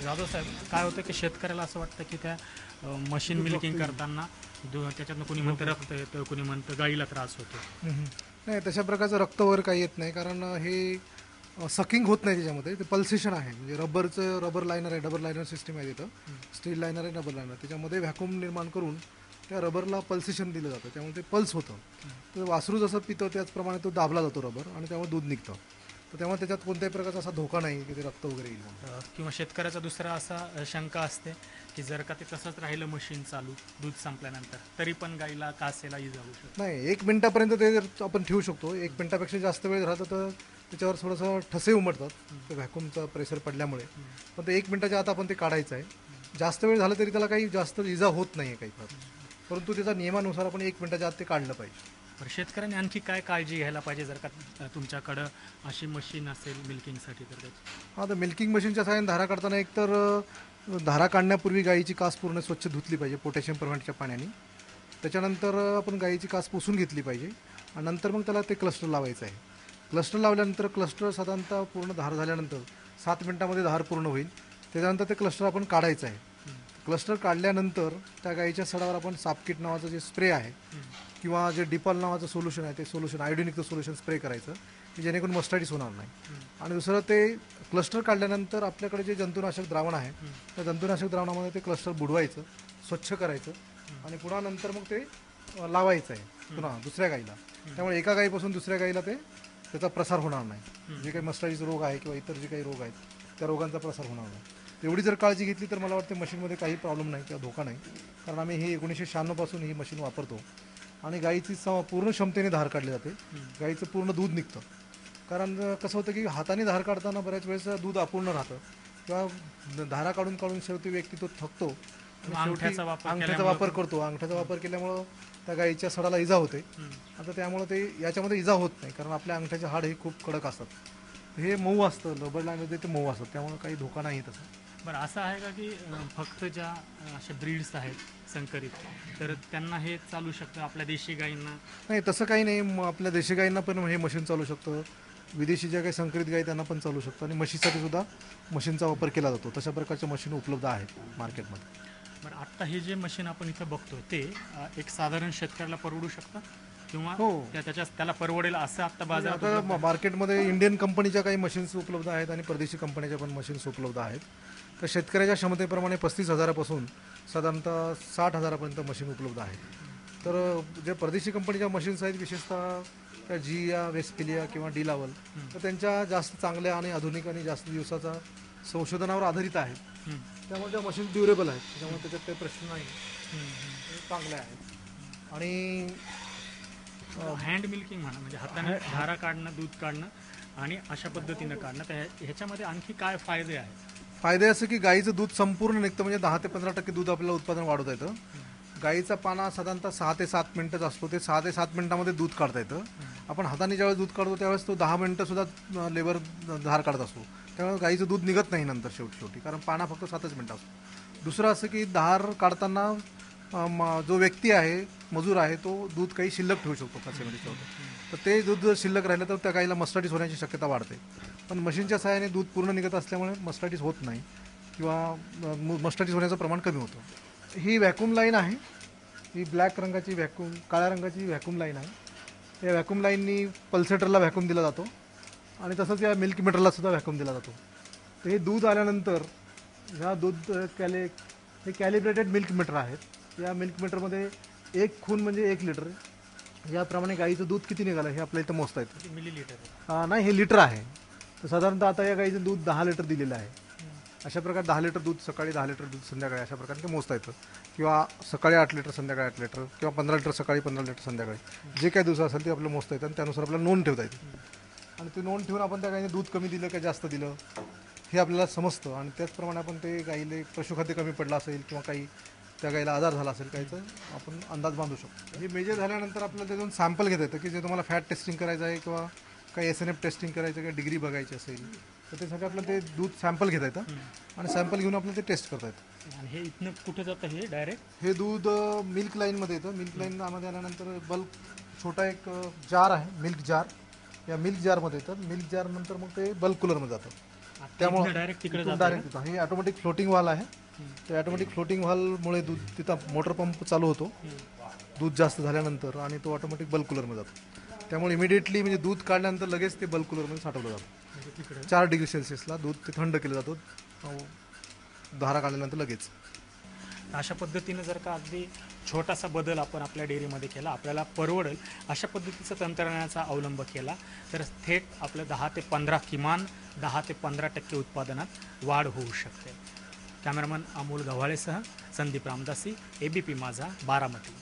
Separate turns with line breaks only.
जाधव साहेब, काय होतं की शेतकऱ्याला असं वाटतं की त्या मशीन मिल्किंग करताना त्याच्यातनं कोणी म्हणतं रक्त येतं, कोणी म्हणतं गाईला त्रास होतो.
नाही, तशा प्रकारचं रक्त वगैरे काही येत नाही, कारण हे सकिंग होत नाही त्याच्यामध्ये. ते पल्सेशन आहे, म्हणजे रबर लायनर आहे, डबल लायनर सिस्टीम आहे तिथं. स्टील लायनर आहे, डबल लायनर, त्याच्यामध्ये व्हॅक्यूम निर्माण करून त्या रबरला पल्सेशन दिलं जातं, त्यामुळे ते पल्स होतं. तर वासरू जसं पितं त्याचप्रमाणे तो दाबला जातो रबर, आणि त्यामुळे दूध निघतं. तर त्यामुळे त्याच्यात कोणत्याही प्रकारचा असा धोका नाही की ते रक्त वगैरे येईल म्हणून.
किंवा शेतकऱ्याचा दुसरा असा शंका असते की जर का ते तसंच राहिलं मशीन चालू दूध संपल्यानंतर तरी पण गाईला कासेला इजा होऊ शकते.
नाही, 1 मिनिटापर्यंत ते जर आपण ठेवू शकतो. 1 मिनिटापेक्षा जास्त वेळ राहतं तर त्याच्यावर थोडंसं ठसे उमटतात, ते व्हॅक्यूमचा प्रेशर पडल्यामुळे. पण ते 1 मिनिटाच्या आत आपण ते काढायचं आहे. जास्त वेळ झाला तरी त्याला काही जास्त इजा होत नाही आहे काही फार, परंतु त्याच्या नियमानुसार आपण 1 मिनिटाच्या आत ते काढलं पाहिजे.
बरं, शेतकऱ्यांनी आणखी काय काळजी घ्यायला पाहिजे जर का तुमच्याकडं अशी मशीन असेल मिल्किंगसाठी तर त्याची?
हां, तर मिल्किंग मशीनच्या सहाय्याने धारा काढताना एकतर धारा काढण्यापूर्वी गाईची कास पूर्ण स्वच्छ धुतली पाहिजे पोटॅशियम परमॅंटच्या पाण्याने. त्याच्यानंतर आपण गाईची कास पुसून घेतली पाहिजे, आणि नंतर मग त्याला ते क्लस्टर लावायचं आहे. क्लस्टर लावल्यानंतर क्लस्टर साधारणतः पूर्ण धार झाल्यानंतर 7 मिनिटामध्ये धार पूर्ण होईल. त्याच्यानंतर ते क्लस्टर आपण काढायचं आहे. क्लस्टर काढल्यानंतर त्या गाईच्या सडावर आपण सापकीट नावाचं जे स्प्रे आहे किंवा जे डिपॉल नावाचं सोल्युशन आहे ते सोल्युशन, आयोडिनयुक्त सोल्युशन स्प्रे करायचं, की जेणेकरून मस्टायटिस होणार नाही. आणि दुसरं, ते क्लस्टर काढल्यानंतर आपल्याकडे जे जंतुनाशक द्रावण आहे त्या जंतुनाशक द्रावणामध्ये ते क्लस्टर बुडवायचं, स्वच्छ करायचं, आणि पुन्हा नंतर मग ते लावायचं आहे पुन्हा दुसऱ्या गाईला. त्यामुळे एका गाईपासून दुसऱ्या गाईला त्याचा प्रसार होणार नाही. जे काही मस्टायटिस रोग आहे किंवा इतर जे काही रोग आहेत त्या रोगांचा प्रसार होणार नाही. एवढी जर काळजी घेतली तर मला वाटतं मशीनमध्ये काही प्रॉब्लेम नाही किंवा धोका नाही, कारण आम्ही हे 1996 पासून ही मशीन वापरतो. आणि गाईची पूर्ण क्षमतेने धार काढली जाते, गाईचं पूर्ण दूध निघतं. कारण कसं होतं की हाताने धार काढताना बऱ्याच वेळेस दूध अपूर्ण राहतं, किंवा धारा काढून काढून शेवटी व्यक्ती तो थकतो आणि
अंगठ्याचा
वापर करतो. अंगठ्याचा वापर केल्यामुळं त्या गाईच्या सडाला इजा होते. आता त्यामुळं ते याच्यामध्ये इजा होत नाही, कारण आपल्या अंगठ्याचे हाड हे खूप कडक असतात. हे मऊ असतं, रबर लाईनमध्ये ते मऊ असतं, त्यामुळे काही धोका नाही तसं.
बरं, असं आहे का की फक्त ज्या अशा ब्रीड्स आहेत संकरित तर त्यांना हे चालू शकतं, आपल्या देशी गायींना?
नाही, तसं काही नाही. आपल्या देशी गायींना पण हे मशीन चालू शकतं, विदेशी ज्या काही संकरित गायी त्यांना पण चालू शकतं, आणि म्हशीसाठी सुद्धा मशीनचा वापर केला जातो. तशा प्रकारच्या मशीन उपलब्ध आहेत मार्केटमध्ये.
बरं, आत्ता हे जे मशीन आपण इथं बघतो ते एक साधारण शेतकऱ्याला परवडू शकतं किंवा
हो.
त्याला परवडेल असं आत्ता बाजारात
आता मार्केटमध्ये इंडियन कंपनीच्या काही मशीन्स उपलब्ध आहेत आणि परदेशी कंपनीच्या पण मशीन्स उपलब्ध आहेत. तर शेतकऱ्याच्या क्षमतेप्रमाणे 35,000पासून साधारणतः 60,000पर्यंत मशीन उपलब्ध आहेत. तर जे परदेशी कंपनीच्या मशीन्स आहेत, विशेषतः त्या जिया, वेस्टफिलिया किंवा डी लावल, तर त्यांच्या जास्त चांगल्या आणि आधुनिक आणि जास्त दिवसाचा संशोधनावर आधारित आहेत. त्यामुळे त्या मशीन ड्युरेबल आहेत, त्याच्यामुळे त्याच्यात काही प्रश्न नाही, चांगल्या आहेत. आणि
हँड मिल्किंग म्हणा, म्हणजे हाताने धारा काढणं, दूध काढणं आणि अशा पद्धतीनं काढणं, तर ह्याच्यामध्ये आणखी काय फायदे आहेत?
फायदे असं की गाईचं दूध संपूर्ण निघतं, म्हणजे 10 ते 15% दूध आपल्याला उत्पादन वाढवता येतं. गाईचा पाना साधारणतः 6 ते 7 मिनिटच असतो, ते 6 ते 7 मिनिटामध्ये दूध काढता येतं. आपण हाताने ज्यावेळेस दूध काढतो त्यावेळेस तो 10 मिनिटंसुद्धा लेबर धार काढत असतो, त्यामुळे गाईचं दूध निघत नाही नंतर शेवटी, कारण पाना फक्त 7च मिनिटं असतो. दुसरं असं की धार काढताना जो व्यक्ती आहे, मजूर आहे, तो दूध काही शिल्लक ठेवू शकतो काचेमध्ये. तर ते दूध जर शिल्लक राहिलं तर त्या गाईला मस्टायटिस होण्याची शक्यता वाढते. पण मशीनच्या सहाय्याने दूध पूर्ण निघत असल्यामुळे मस्टायटिस होत नाही, किंवा मस्टायटिस होण्याचं प्रमाण कमी होतं. ही व्हॅक्यूम लाईन आहे, ही ब्लॅक रंगाची काळ्या रंगाची व्हॅक्यूम लाईन आहे. या व्हॅक्यूम लाईननी पल्सेटरला व्हॅक्यूम दिला जातो, आणि तसंच या मिल्क मीटरला सुद्धा व्हॅक्यूम दिला जातो. तर हे दूध आल्यानंतर ह्या दूध हे कॅलिब्रेटेड मिल्क मीटर आहेत. या मिल्क मीटरमध्ये 1 खून म्हणजे 1 लिटर, याप्रमाणे गाईचं दूध किती निघालं हे आपल्या इथं मोजता येतं.
मिलीलीटर?
नाही, हे लिटर आहे. तर साधारणतः आता या गाईचं दूध 10 लिटर दिलेलं आहे. अशा प्रकारे 10 लिटर दूध सकाळी, 10 लिटर दूध संध्याकाळी, अशा प्रकारे ते मोजता येतं. किंवा सकाळी 8 लिटर, संध्याकाळी 8 लिटर, किंवा 15 लिटर सकाळी, 15 लिटर संध्याकाळी, जे काही दिवस असेल ते आपल्याला मोजता येतं, आणि त्यानुसार आपल्याला नोंद ठेवता येते. आणि ते नोंद ठेवून आपण त्या गाईने दूध कमी दिलं का जास्त दिलं हे आपल्याला समजतं, आणि त्याचप्रमाणे आपण ते गाईले पशुखाद्य कमी पडलं असेल किंवा काही त्या गाईला आजार झाला असेल काहीचा आपण अंदाज बांधू शकतो. हे मेजर झाल्यानंतर आपल्याला त्यातून सॅम्पल घेता येतं, की जे तुम्हाला फॅट टेस्टिंग करायचं आहे किंवा काही SNF टेस्टिंग करायचं, काही डिग्री बघायची असेल तर त्यासाठी आपल्याला ते दूध सॅम्पल घेता येतं, आणि सॅम्पल घेऊन आपल्याला ते टेस्ट करता येतं.
आणि हे इथनं कुठे जातं हे डायरेक्ट?
हे दूध मिल्क लाईनमध्ये येतं. मिल्क लाईनमध्ये आल्यानंतर बल्क छोटा एक जार आहे, मिल्क जार. या मिल्क जारमध्ये येतं. मिल्क जार नंतर मग ते बल्क कूलरमध्ये जातं. त्यामुळे
डायरेक्ट तिकडे जातं
डायरेक्ट हे ऑटोमॅटिक फ्लोटिंग वाल आहे. ते ऑटोमॅटिक फ्लोटिंग व्हॉल्वमुळे दूध तिथं मोटर पंप चालू होतो दूध जास्त झाल्यानंतर आणि तो ऑटोमॅटिक बल्क कूलरमध्ये जातो. त्यामुळे इमिडिएटली म्हणजे दूध काढल्यानंतर लगेच ते बल्क कूलरमध्ये साठवलं जातं.
म्हणजे तिकडे
4 डिग्री सेल्सिअसला दूध ते थंड केलं जातो धारा काढल्यानंतर लगेच.
अशा पद्धतीने जर का अगदी छोटासा बदल आपण आपल्या डेअरीमध्ये केला, आपल्याला परवडेल अशा पद्धतीचं तंत्रज्ञानाचा अवलंब केला तर थेट आपलं 10 ते 15 किमान 10 ते 15% उत्पादनात वाढ होऊ शकते. कॅमेरामन अमोल गव्हाळेसह संदीप रामदासी, ABP माझा, बारामती.